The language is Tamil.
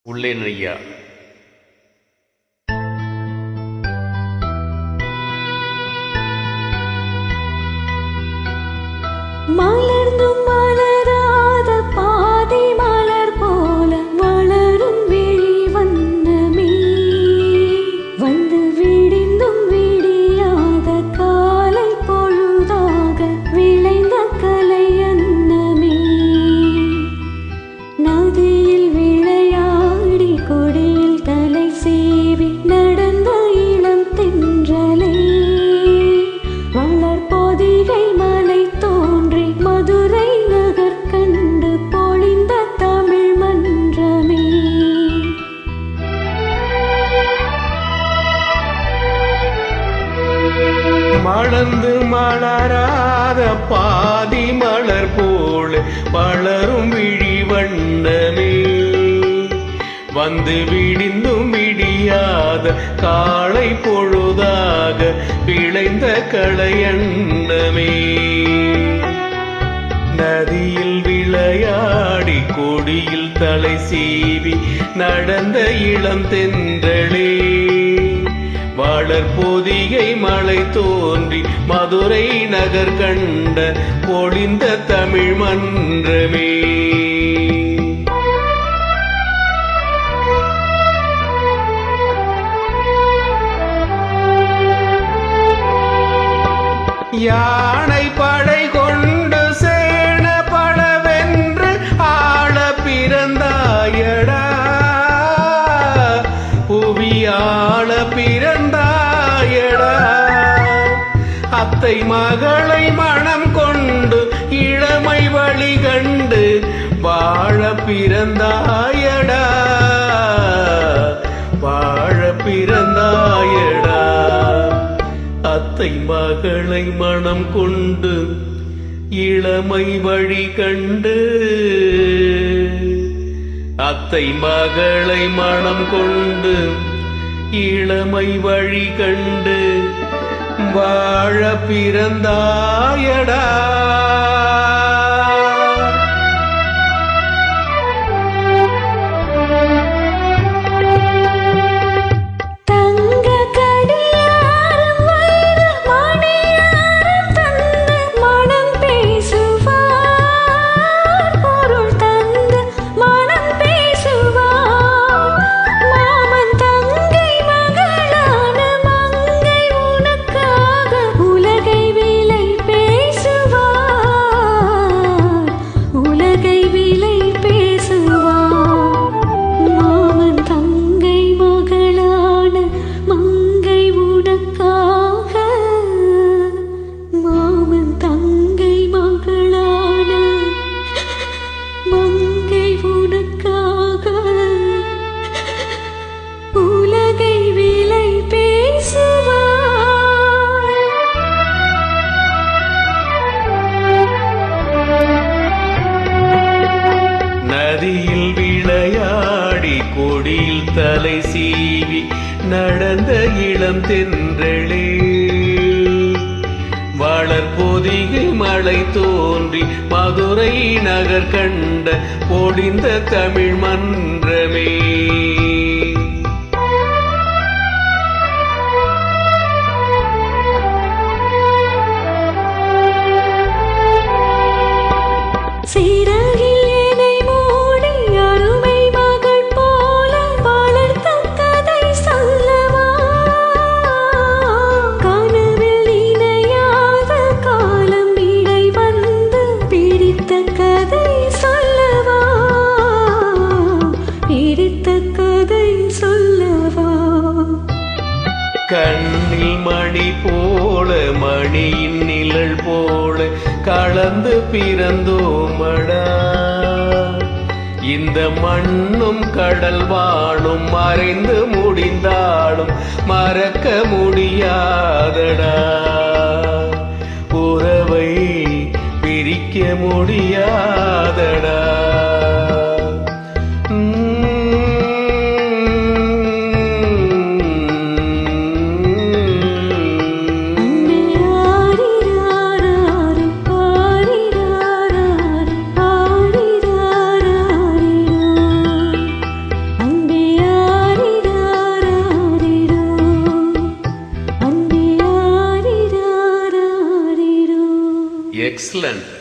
உள்ளே நிறையா மலர்ந்தும் மலராத பாதி மலர் போல வளரும் விழி வண்ணமே வந்து விடிந்தும் விடியாத காலை பொழுதாக விளைந்த கலை அன்னமே நதியில் விளையாடி கொடியில் தலை சீவி நடந்த இளம் தென்றலே வளர் பொதிகை மலை தோன்றி மதுரை நகர் கண்டு பொழிந்த தமிழ் மன்றமே மலர்ந்து மலராத பாதி மலர் போல வளரும் விழி வண்ணமே வந்து விடிந்தும் விடியாத காலை பொழுதாக விளைந்த களையண்ணமே நதியில் விளையாடி கொடியில் தலை சீவி நடந்த இளம் தென்றலே வளர் பொதிகை மலை தோன்றி மதுரை நகர் கண்ட பொழிந்த தமிழ் மன்றமே யானை படை கொண்டு சேன படவென்று ஆள பிறந்தாயடா புவியாள பிறந்தாயடா அத்தை மகளை மனம் கொண்டு இளமை வழி கண்டு வாழ பிறந்தாயடா வாழ பிறந்தாயடா அத்தை மகளை மனம் கொண்டு இளமை வழி கண்டு அத்தை மகளை மனம் கொண்டு இளமை வழி கண்டு வாழ பிறந்தாயடா நதியில் விளையாடி கொடியில் தலை சீவி நடந்த இளம் தென்றலே வளர் பொதிகை மலை தோன்றி மதுரை நகர் கண்ட பொழிந்த தமிழ் மன்றமே கண்ணில் மணி போல மணியின் நிழல் போல கலந்து பிறந்தோமடா இந்த மண்ணும் கடல் வாழும் மறைந்து முடிந்தாலும் மறக்க முடியாதடா உறவை பிரிக்க முடியாதடா எக்ஸலண்ட்.